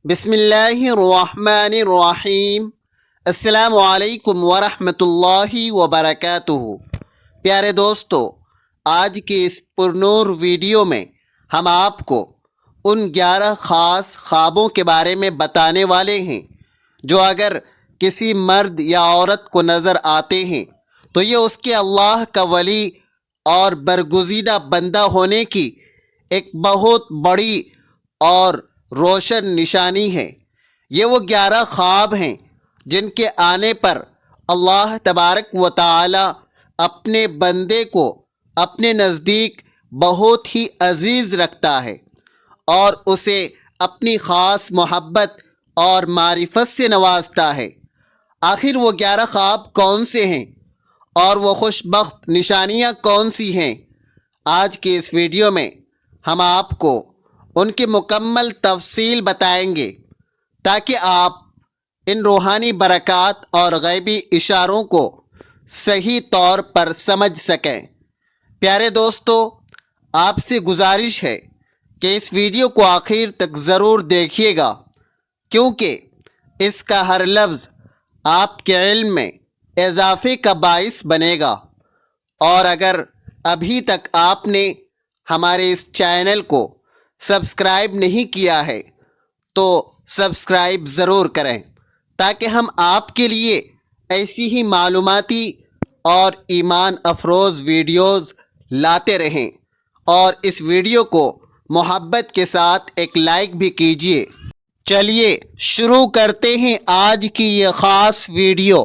بسم اللہ الرحمن الرحیم۔ السلام علیکم ورحمۃ اللہ وبرکاتہ۔ پیارے دوستو، آج کے اس پرنور ویڈیو میں ہم آپ کو ان 11 خاص خوابوں کے بارے میں بتانے والے ہیں جو اگر کسی مرد یا عورت کو نظر آتے ہیں تو یہ اس کے اللہ کا ولی اور برگزیدہ بندہ ہونے کی ایک بہت بڑی اور روشن نشانی ہے۔ یہ وہ 11 خواب ہیں جن کے آنے پر اللہ تبارک و تعالی اپنے بندے کو اپنے نزدیک بہت ہی عزیز رکھتا ہے اور اسے اپنی خاص محبت اور معرفت سے نوازتا ہے۔ آخر وہ 11 خواب کون سے ہیں اور وہ خوش بخت نشانیاں کون سی ہیں؟ آج کے اس ویڈیو میں ہم آپ کو ان کی مکمل تفصیل بتائیں گے تاکہ آپ ان روحانی برکات اور غیبی اشاروں کو صحیح طور پر سمجھ سکیں۔ پیارے دوستو، آپ سے گزارش ہے کہ اس ویڈیو کو آخر تک ضرور دیکھیے گا، کیونکہ اس کا ہر لفظ آپ کے علم میں اضافے کا باعث بنے گا۔ اور اگر ابھی تک آپ نے ہمارے اس چینل کو سبسکرائب نہیں کیا ہے تو سبسکرائب ضرور کریں تاکہ ہم آپ کے لیے ایسی ہی معلوماتی اور ایمان افروز ویڈیوز لاتے رہیں۔ اور اس ویڈیو کو محبت کے ساتھ ایک لائک بھی کیجیے۔ چلیے شروع کرتے ہیں آج کی یہ خاص ویڈیو۔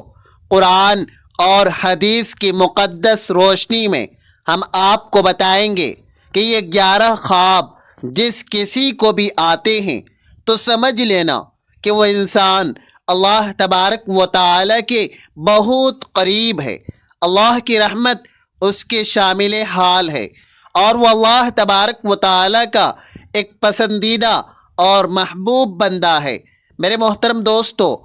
قرآن اور حدیث کی مقدس روشنی میں ہم آپ کو بتائیں گے کہ یہ 11 خواب جس کسی کو بھی آتے ہیں تو سمجھ لینا کہ وہ انسان اللہ تبارک و تعالی کے بہت قریب ہے۔ اللہ کی رحمت اس کے شامل حال ہے اور وہ اللہ تبارک و تعالی کا ایک پسندیدہ اور محبوب بندہ ہے۔ میرے محترم دوستو،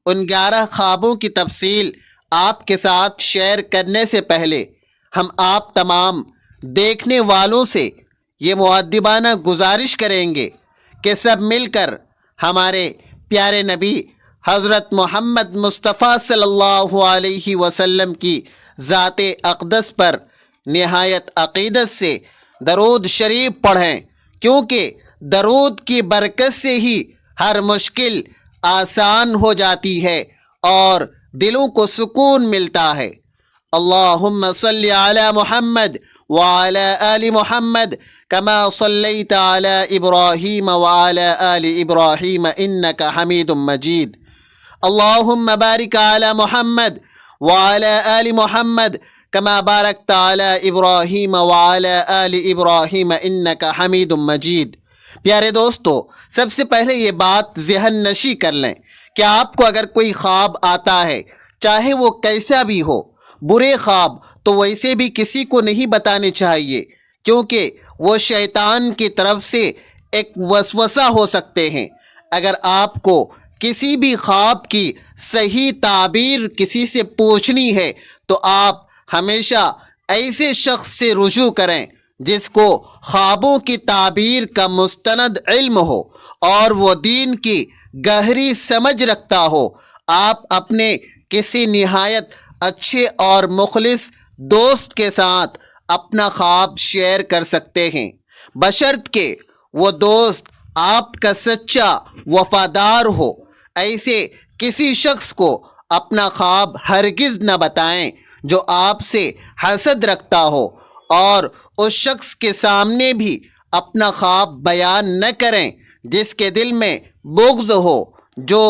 ان 11 خوابوں کی تفصیل آپ کے ساتھ شیئر کرنے سے پہلے ہم آپ تمام دیکھنے والوں سے یہ مؤدبانہ گزارش کریں گے کہ سب مل کر ہمارے پیارے نبی حضرت محمد مصطفیٰ صلی اللہ علیہ وسلم کی ذات اقدس پر نہایت عقیدت سے درود شریف پڑھیں، کیونکہ درود کی برکت سے ہی ہر مشکل آسان ہو جاتی ہے اور دلوں کو سکون ملتا ہے۔ اللہم صلی علی محمد وعلی آل محمد کما صلیت علی ابراہیم وعلی آل ابراہیم انک حمید مجید۔ اللہم بارک علی محمد وعلی آل محمد کما بارکت علی ابراہیم وعلی آل ابراہیم انک حمید مجید۔ پیارے دوستو، سب سے پہلے یہ بات ذہن نشی کر لیں کہ آپ کو اگر کوئی خواب آتا ہے، چاہے وہ کیسا بھی ہو، برے خواب تو ویسے بھی کسی کو نہیں بتانے چاہیے، کیونکہ وہ شیطان کی طرف سے ایک وسوسہ ہو سکتے ہیں۔ اگر آپ کو کسی بھی خواب کی صحیح تعبیر کسی سے پوچھنی ہے تو آپ ہمیشہ ایسے شخص سے رجوع کریں جس کو خوابوں کی تعبیر کا مستند علم ہو اور وہ دین کی گہری سمجھ رکھتا ہو۔ آپ اپنے کسی نہایت اچھے اور مخلص دوست کے ساتھ اپنا خواب شیئر کر سکتے ہیں، بشرط کہ وہ دوست آپ کا سچا وفادار ہو۔ ایسے کسی شخص کو اپنا خواب ہرگز نہ بتائیں جو آپ سے حسد رکھتا ہو، اور اس شخص کے سامنے بھی اپنا خواب بیان نہ کریں جس کے دل میں بغض ہو، جو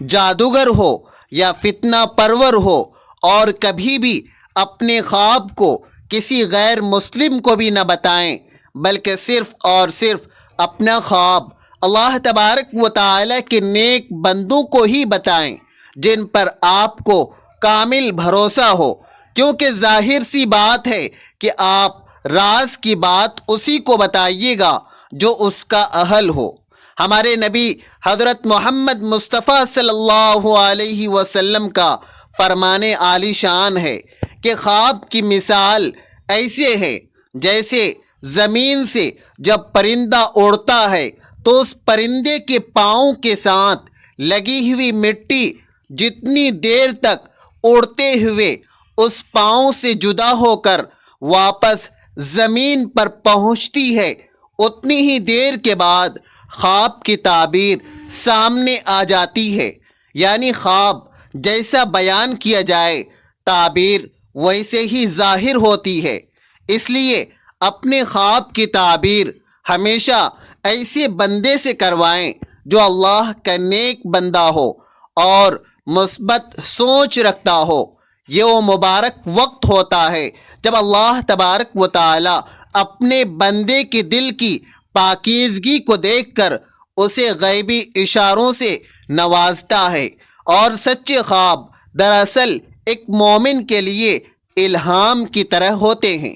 جادوگر ہو یا فتنہ پرور ہو، اور کبھی بھی اپنے خواب کو کسی غیر مسلم کو بھی نہ بتائیں، بلکہ صرف اور صرف اپنا خواب اللہ تبارک و تعالی کے نیک بندوں کو ہی بتائیں جن پر آپ کو کامل بھروسہ ہو، کیونکہ ظاہر سی بات ہے کہ آپ راز کی بات اسی کو بتائیے گا جو اس کا اہل ہو۔ ہمارے نبی حضرت محمد مصطفیٰ صلی اللہ علیہ وسلم کا فرمان عالی شان ہے کہ خواب کی مثال ایسے ہے جیسے زمین سے جب پرندہ اڑتا ہے تو اس پرندے کے پاؤں کے ساتھ لگی ہوئی مٹی جتنی دیر تک اڑتے ہوئے اس پاؤں سے جدا ہو کر واپس زمین پر پہنچتی ہے، اتنی ہی دیر کے بعد خواب کی تعبیر سامنے آ جاتی ہے۔ یعنی خواب جیسا بیان کیا جائے تعبیر ویسے ہی ظاہر ہوتی ہے۔ اس لیے اپنے خواب کی تعبیر ہمیشہ ایسے بندے سے کروائیں جو اللہ کا نیک بندہ ہو اور مثبت سوچ رکھتا ہو۔ یہ وہ مبارک وقت ہوتا ہے جب اللہ تبارک و تعالی اپنے بندے کے دل کی پاکیزگی کو دیکھ کر اسے غیبی اشاروں سے نوازتا ہے، اور سچے خواب دراصل ایک مومن کے لیے الہام کی طرح ہوتے ہیں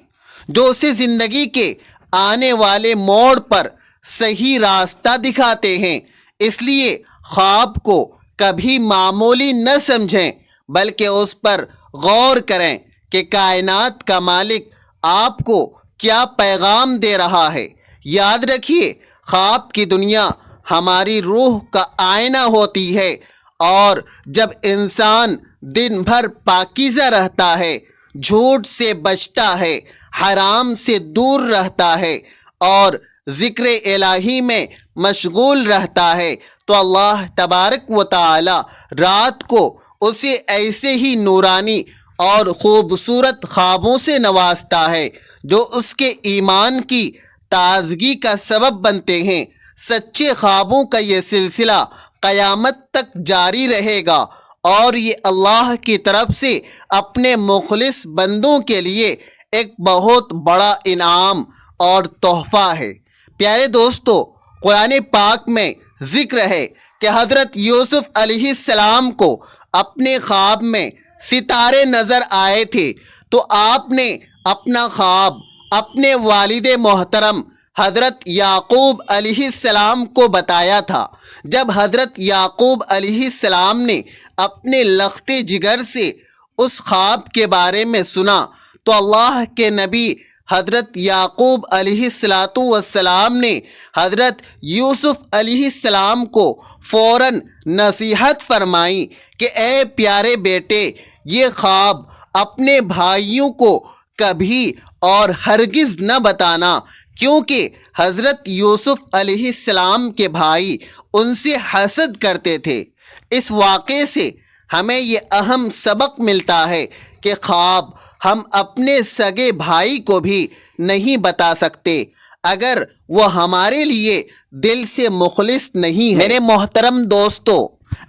جو اسے زندگی کے آنے والے موڑ پر صحیح راستہ دکھاتے ہیں۔ اس لیے خواب کو کبھی معمولی نہ سمجھیں بلکہ اس پر غور کریں کہ کائنات کا مالک آپ کو کیا پیغام دے رہا ہے۔ یاد رکھیے، خواب کی دنیا ہماری روح کا آئینہ ہوتی ہے، اور جب انسان دن بھر پاکیزہ رہتا ہے، جھوٹ سے بچتا ہے، حرام سے دور رہتا ہے اور ذکر الہی میں مشغول رہتا ہے، تو اللہ تبارک و تعالی رات کو اسے ایسے ہی نورانی اور خوبصورت خوابوں سے نوازتا ہے جو اس کے ایمان کی تازگی کا سبب بنتے ہیں۔ سچے خوابوں کا یہ سلسلہ قیامت تک جاری رہے گا، اور یہ اللہ کی طرف سے اپنے مخلص بندوں کے لیے ایک بہت بڑا انعام اور تحفہ ہے۔ پیارے دوستو، قرآن پاک میں ذکر ہے کہ حضرت یوسف علیہ السلام کو اپنے خواب میں ستارے نظر آئے تھے، تو آپ نے اپنا خواب اپنے والد محترم حضرت یعقوب علیہ السلام کو بتایا تھا۔ جب حضرت یعقوب علیہ السلام نے اپنے لخت جگر سے اس خواب کے بارے میں سنا تو اللہ کے نبی حضرت یعقوب علیہ السلام نے حضرت یوسف علیہ السلام کو فوراً نصیحت فرمائی کہ اے پیارے بیٹے، یہ خواب اپنے بھائیوں کو کبھی اور ہرگز نہ بتانا، کیونکہ حضرت یوسف علیہ السلام کے بھائی ان سے حسد کرتے تھے۔ اس واقعے سے ہمیں یہ اہم سبق ملتا ہے کہ خواب ہم اپنے سگے بھائی کو بھی نہیں بتا سکتے اگر وہ ہمارے لیے دل سے مخلص نہیں ہے۔ میرے محترم دوستو،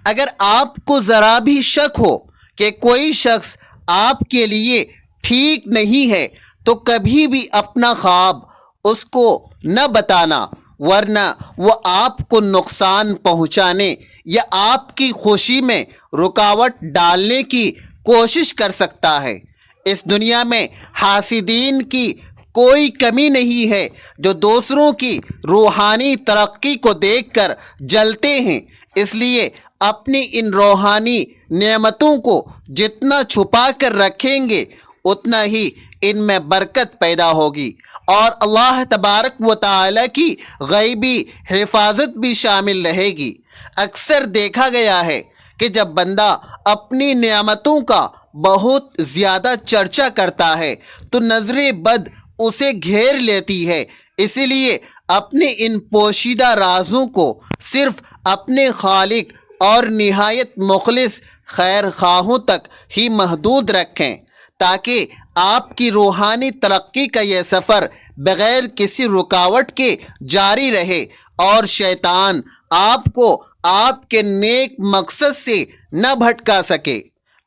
اگر آپ کو ذرا بھی شک ہو کہ کوئی شخص آپ کے لیے ٹھیک نہیں ہے تو کبھی بھی اپنا خواب اس کو نہ بتانا، ورنہ وہ آپ کو نقصان پہنچانے یا آپ کی خوشی میں رکاوٹ ڈالنے کی کوشش کر سکتا ہے۔ اس دنیا میں حاسدین کی کوئی کمی نہیں ہے جو دوسروں کی روحانی ترقی کو دیکھ کر جلتے ہیں۔ اس لیے اپنی ان روحانی نعمتوں کو جتنا چھپا کر رکھیں گے اتنا ہی ان میں برکت پیدا ہوگی، اور اللہ تبارک و تعالی کی غیبی حفاظت بھی شامل رہے گی۔ اکثر دیکھا گیا ہے کہ جب بندہ اپنی نعمتوں کا بہت زیادہ چرچا کرتا ہے تو نظر بد اسے گھیر لیتی ہے، اسی لیے اپنے ان پوشیدہ رازوں کو صرف اپنے خالق اور نہایت مخلص خیر خواہوں تک ہی محدود رکھیں، تاکہ آپ کی روحانی ترقی کا یہ سفر بغیر کسی رکاوٹ کے جاری رہے اور شیطان آپ کو آپ کے نیک مقصد سے نہ بھٹکا سکے۔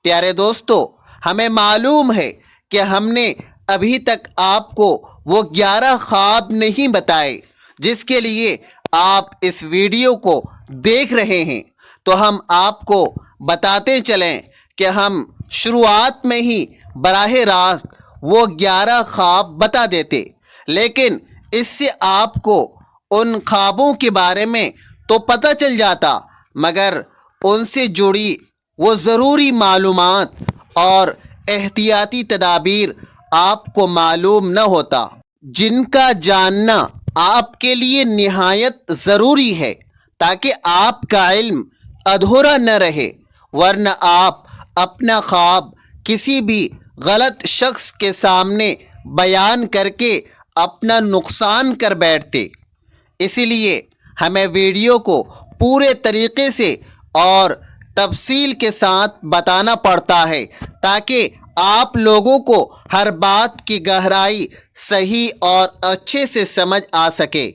پیارے دوستو، ہمیں معلوم ہے کہ ہم نے ابھی تک آپ کو وہ 11 خواب نہیں بتائے جس کے لیے آپ اس ویڈیو کو دیکھ رہے ہیں، تو ہم آپ کو بتاتے چلیں کہ ہم شروعات میں ہی براہ راست وہ 11 خواب بتا دیتے، لیکن اس سے آپ کو ان خوابوں کے بارے میں تو پتہ چل جاتا، مگر ان سے جڑی وہ ضروری معلومات اور احتیاطی تدابیر آپ کو معلوم نہ ہوتا، جن کا جاننا آپ کے لیے نہایت ضروری ہے تاکہ آپ کا علم ادھورا نہ رہے، ورنہ آپ اپنا خواب کسی بھی غلط شخص کے سامنے بیان کر کے اپنا نقصان کر بیٹھتے۔ اسی لیے ہمیں ویڈیو کو پورے طریقے سے اور تفصیل کے ساتھ بتانا پڑتا ہے تاکہ آپ لوگوں کو ہر بات کی گہرائی صحیح اور اچھے سے سمجھ آ سکے۔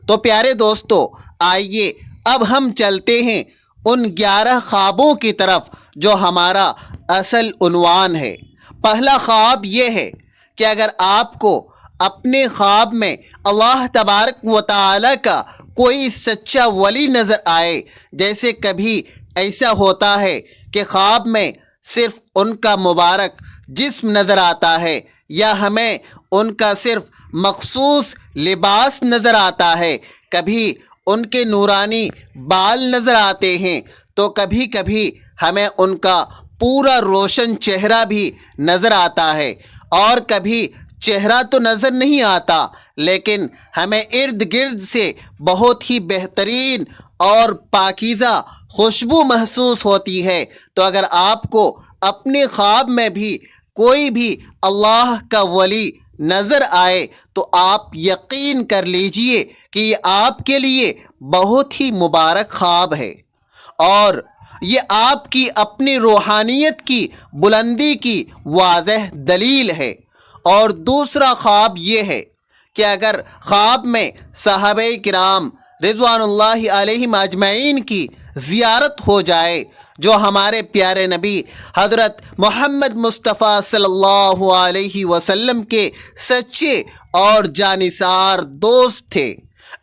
تو پیارے دوستو، آئیے اب ہم چلتے ہیں ان 11 خوابوں کی طرف جو ہمارا اصل عنوان ہے۔ پہلا خواب یہ ہے کہ اگر آپ کو اپنے خواب میں اللہ تبارک و تعالی کا کوئی سچا ولی نظر آئے، جیسے کبھی ایسا ہوتا ہے کہ خواب میں صرف ان کا مبارک جسم نظر آتا ہے، یا ہمیں ان کا صرف مخصوص لباس نظر آتا ہے، کبھی ان کے نورانی بال نظر آتے ہیں، تو کبھی کبھی ہمیں ان کا پورا روشن چہرہ بھی نظر آتا ہے، اور کبھی چہرہ تو نظر نہیں آتا لیکن ہمیں ارد گرد سے بہت ہی بہترین اور پاکیزہ خوشبو محسوس ہوتی ہے۔ تو اگر آپ کو اپنے خواب میں بھی کوئی بھی اللہ کا ولی نظر آئے تو آپ یقین کر لیجئے کہ یہ آپ کے لیے بہت ہی مبارک خواب ہے، اور یہ آپ کی اپنی روحانیت کی بلندی کی واضح دلیل ہے۔ اور دوسرا خواب یہ ہے کہ اگر خواب میں صحابہ کرام رضوان اللہ علیہم اجمعین کی زیارت ہو جائے، جو ہمارے پیارے نبی حضرت محمد مصطفیٰ صلی اللہ علیہ وسلم کے سچے اور جانثار دوست تھے،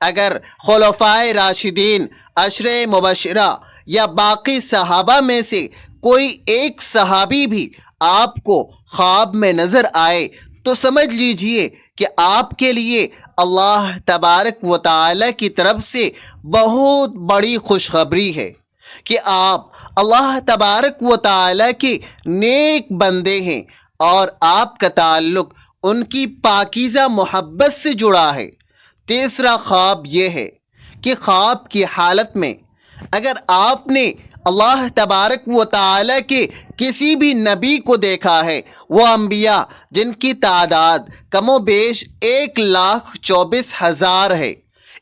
اگر خلفائے راشدین، عشرہ مبشرہ یا باقی صحابہ میں سے کوئی ایک صحابی بھی آپ کو خواب میں نظر آئے، تو سمجھ لیجئے کہ آپ کے لیے اللہ تبارک و تعالی کی طرف سے بہت بڑی خوشخبری ہے کہ آپ اللہ تبارک و تعالی کے نیک بندے ہیں، اور آپ کا تعلق ان کی پاکیزہ محبت سے جڑا ہے۔ تیسرا خواب یہ ہے کہ خواب کی حالت میں اگر آپ نے اللہ تبارک و تعالی کے کسی بھی نبی کو دیکھا ہے، وہ انبیاء جن کی تعداد کم و بیش 1,24,000 ہے،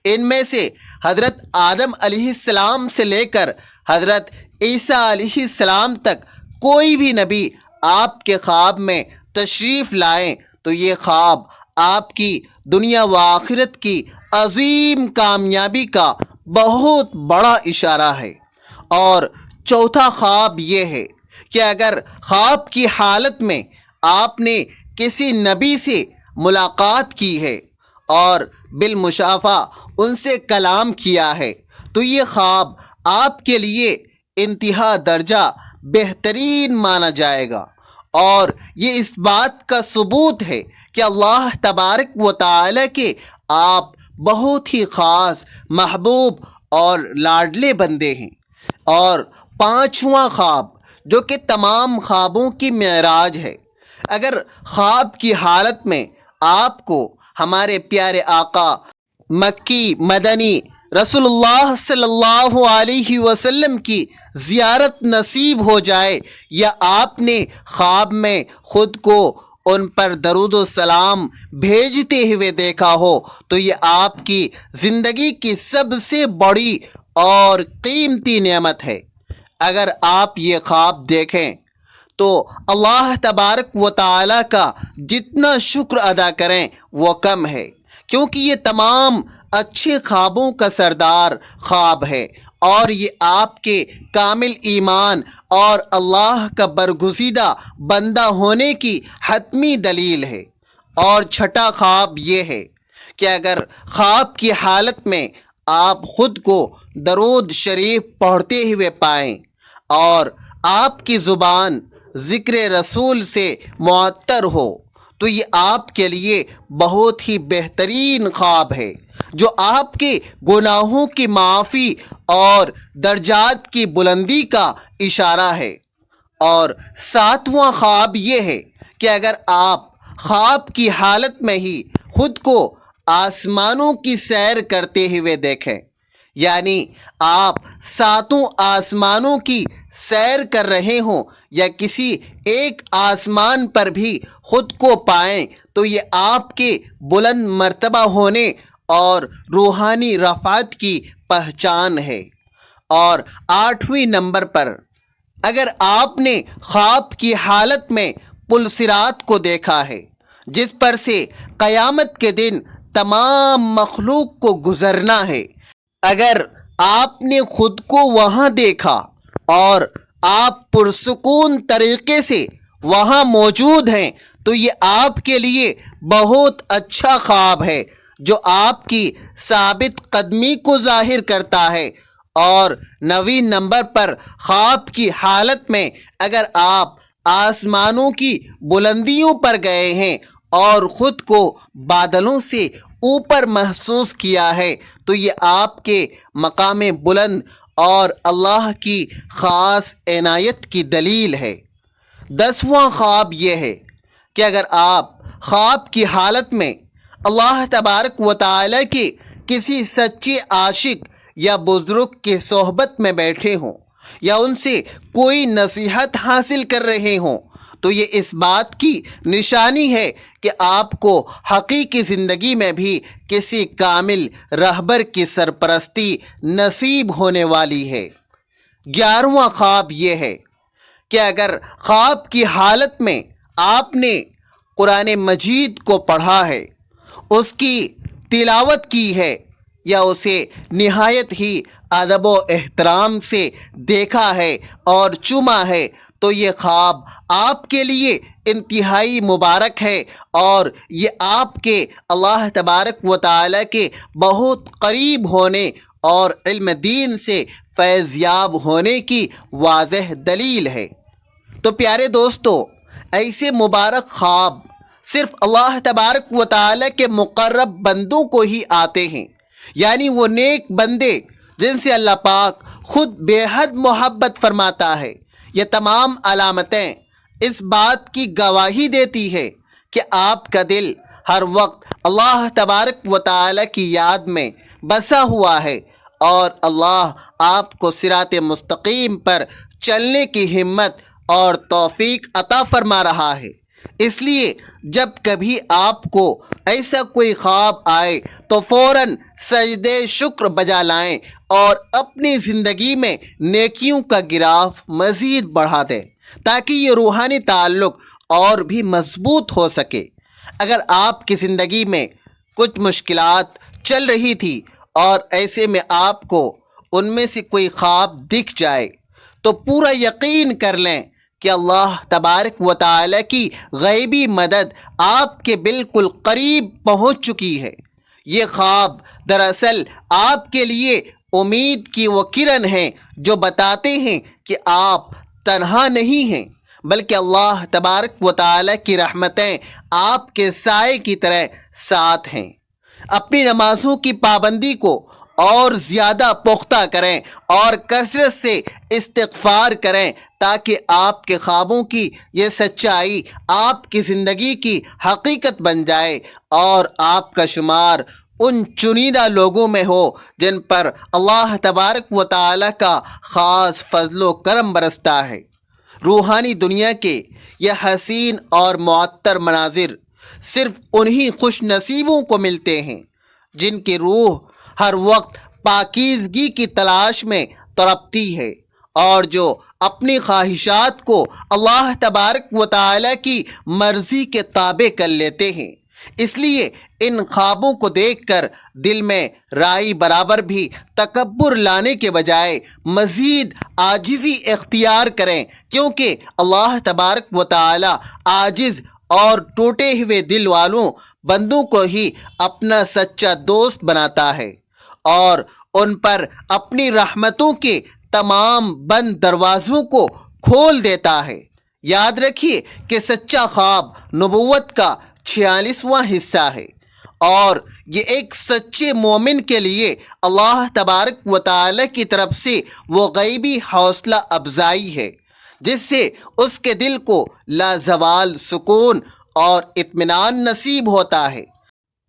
ان میں سے حضرت آدم علیہ السلام سے لے کر حضرت عیسیٰ علیہ السلام تک کوئی بھی نبی آپ کے خواب میں تشریف لائیں تو یہ خواب آپ کی دنیا و آخرت کی عظیم کامیابی کا بہت بڑا اشارہ ہے۔ اور چوتھا خواب یہ ہے کہ اگر خواب کی حالت میں آپ نے کسی نبی سے ملاقات کی ہے اور بالمشافہ ان سے کلام کیا ہے، تو یہ خواب آپ کے لیے انتہا درجہ بہترین مانا جائے گا، اور یہ اس بات کا ثبوت ہے کہ اللہ تبارک و تعالی کے آپ بہت ہی خاص، محبوب اور لاڈلے بندے ہیں۔ اور پانچواں خواب جو کہ تمام خوابوں کی معراج ہے، اگر خواب کی حالت میں آپ کو ہمارے پیارے آقا مکی مدنی رسول اللہ صلی اللہ علیہ وسلم کی زیارت نصیب ہو جائے، یا آپ نے خواب میں خود کو ان پر درود و سلام بھیجتے ہوئے دیکھا ہو، تو یہ آپ کی زندگی کی سب سے بڑی اور قیمتی نعمت ہے۔ اگر آپ یہ خواب دیکھیں تو اللہ تبارک و تعالی کا جتنا شکر ادا کریں وہ کم ہے، کیونکہ یہ تمام اچھے خوابوں کا سردار خواب ہے، اور یہ آپ کے کامل ایمان اور اللہ کا برگزیدہ بندہ ہونے کی حتمی دلیل ہے۔ اور چھٹا خواب یہ ہے کہ اگر خواب کی حالت میں آپ خود کو درود شریف پڑھتے ہوئے پائیں اور آپ کی زبان ذکر رسول سے معطر ہو، تو یہ آپ کے لیے بہت ہی بہترین خواب ہے، جو آپ کے گناہوں کی معافی اور درجات کی بلندی کا اشارہ ہے۔ اور ساتواں خواب یہ ہے کہ اگر آپ خواب کی حالت میں ہی خود کو آسمانوں کی سیر کرتے ہوئے دیکھیں، یعنی آپ ساتوں آسمانوں کی سیر کر رہے ہوں یا کسی ایک آسمان پر بھی خود کو پائیں تو یہ آپ کے بلند مرتبہ ہونے اور روحانی رفعت کی پہچان ہے۔ اور 8ویں نمبر پر، اگر آپ نے خواب کی حالت میں پل صراط کو دیکھا ہے جس پر سے قیامت کے دن تمام مخلوق کو گزرنا ہے، اگر آپ نے خود کو وہاں دیکھا اور آپ پرسکون طریقے سے وہاں موجود ہیں تو یہ آپ کے لیے بہت اچھا خواب ہے جو آپ کی ثابت قدمی کو ظاہر کرتا ہے۔ اور 9ویں نمبر پر، خواب کی حالت میں اگر آپ آسمانوں کی بلندیوں پر گئے ہیں اور خود کو بادلوں سے اوپر محسوس کیا ہے تو یہ آپ کے مقام بلند اور اللہ کی خاص عنایت کی دلیل ہے۔ 10واں خواب یہ ہے کہ اگر آپ خواب کی حالت میں اللہ تبارک و تعالی کے کسی سچے عاشق یا بزرگ کے صحبت میں بیٹھے ہوں یا ان سے کوئی نصیحت حاصل کر رہے ہوں تو یہ اس بات کی نشانی ہے کہ آپ کو حقیقی زندگی میں بھی کسی کامل رہبر کی سرپرستی نصیب ہونے والی ہے۔ 11واں خواب یہ ہے کہ اگر خواب کی حالت میں آپ نے قرآن مجید کو پڑھا ہے، اس کی تلاوت کی ہے یا اسے نہایت ہی ادب و احترام سے دیکھا ہے اور چوما ہے تو یہ خواب آپ کے لیے انتہائی مبارک ہے اور یہ آپ کے اللہ تبارک و تعالی کے بہت قریب ہونے اور علم دین سے فیض یاب ہونے کی واضح دلیل ہے۔ تو پیارے دوستو، ایسے مبارک خواب صرف اللہ تبارک و تعالی کے مقرب بندوں کو ہی آتے ہیں، یعنی وہ نیک بندے جن سے اللہ پاک خود بے حد محبت فرماتا ہے۔ یہ تمام علامتیں اس بات کی گواہی دیتی ہے کہ آپ کا دل ہر وقت اللہ تبارک و تعالی کی یاد میں بسا ہوا ہے اور اللہ آپ کو صراط مستقیم پر چلنے کی ہمت اور توفیق عطا فرما رہا ہے۔ اس لیے جب کبھی آپ کو ایسا کوئی خواب آئے تو فوراً سجدے شکر بجا لائیں اور اپنی زندگی میں نیکیوں کا گراف مزید بڑھا دیں تاکہ یہ روحانی تعلق اور بھی مضبوط ہو سکے۔ اگر آپ کی زندگی میں کچھ مشکلات چل رہی تھی اور ایسے میں آپ کو ان میں سے کوئی خواب دکھ جائے تو پورا یقین کر لیں کہ اللہ تبارک و تعالی کی غیبی مدد آپ کے بالکل قریب پہنچ چکی ہے۔ یہ خواب دراصل آپ کے لیے امید کی وہ کرن ہیں جو بتاتے ہیں کہ آپ تنہا نہیں ہیں بلکہ اللہ تبارک و تعالی کی رحمتیں آپ کے سائے کی طرح ساتھ ہیں۔ اپنی نمازوں کی پابندی کو اور زیادہ پختہ کریں اور کثرت سے استغفار کریں تاکہ آپ کے خوابوں کی یہ سچائی آپ کی زندگی کی حقیقت بن جائے اور آپ کا شمار ان چنیدہ لوگوں میں ہو جن پر اللہ تبارک و تعالی کا خاص فضل و کرم برستا ہے۔ روحانی دنیا کے یہ حسین اور معطر مناظر صرف انہی خوش نصیبوں کو ملتے ہیں جن کی روح ہر وقت پاکیزگی کی تلاش میں تڑپتی ہے اور جو اپنی خواہشات کو اللہ تبارک و تعالی کی مرضی کے تابع کر لیتے ہیں۔ اس لیے ان خوابوں کو دیکھ کر دل میں رائی برابر بھی تکبر لانے کے بجائے مزید عاجزی اختیار کریں، کیونکہ اللہ تبارک و تعالی عاجز اور ٹوٹے ہوئے دل والوں بندوں کو ہی اپنا سچا دوست بناتا ہے اور ان پر اپنی رحمتوں کے تمام بند دروازوں کو کھول دیتا ہے۔ یاد رکھیے کہ سچا خواب نبوت کا 46واں حصہ ہے اور یہ ایک سچے مومن کے لیے اللہ تبارک و تعالی کی طرف سے وہ غیبی حوصلہ افزائی ہے جس سے اس کے دل کو لازوال سکون اور اطمینان نصیب ہوتا ہے۔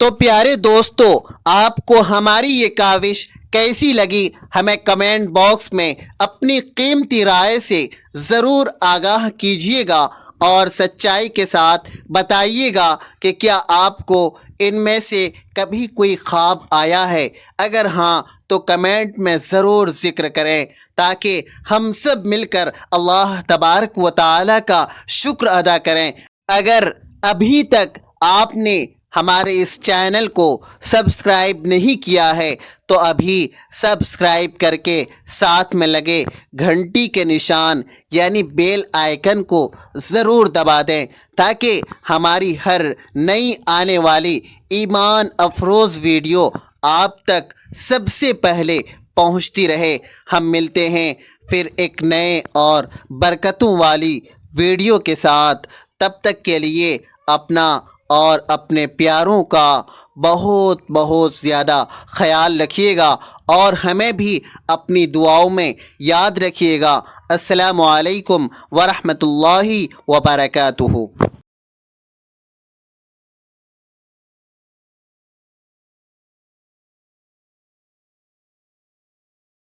تو پیارے دوستو، آپ کو ہماری یہ کاوش کیسی لگی ہمیں کمنٹ باکس میں اپنی قیمتی رائے سے ضرور آگاہ کیجیے گا اور سچائی کے ساتھ بتائیے گا کہ کیا آپ کو ان میں سے کبھی کوئی خواب آیا ہے؟ اگر ہاں تو کمنٹ میں ضرور ذکر کریں تاکہ ہم سب مل کر اللہ تبارک و تعالی کا شکر ادا کریں۔ اگر ابھی تک آپ نے ہمارے اس چینل کو سبسکرائب نہیں کیا ہے تو ابھی سبسکرائب کر کے ساتھ میں لگے گھنٹی کے نشان یعنی بیل آئیکن کو ضرور دبا دیں تاکہ ہماری ہر نئی آنے والی ایمان افروز ویڈیو آپ تک سب سے پہلے پہنچتی رہے۔ ہم ملتے ہیں پھر ایک نئے اور برکتوں والی ویڈیو کے ساتھ، تب تک کے لیے اپنا اور اپنے پیاروں کا بہت بہت زیادہ خیال رکھیے گا اور ہمیں بھی اپنی دعاؤں میں یاد رکھیے گا۔ السلام علیکم ورحمۃ اللہ وبرکاتہ۔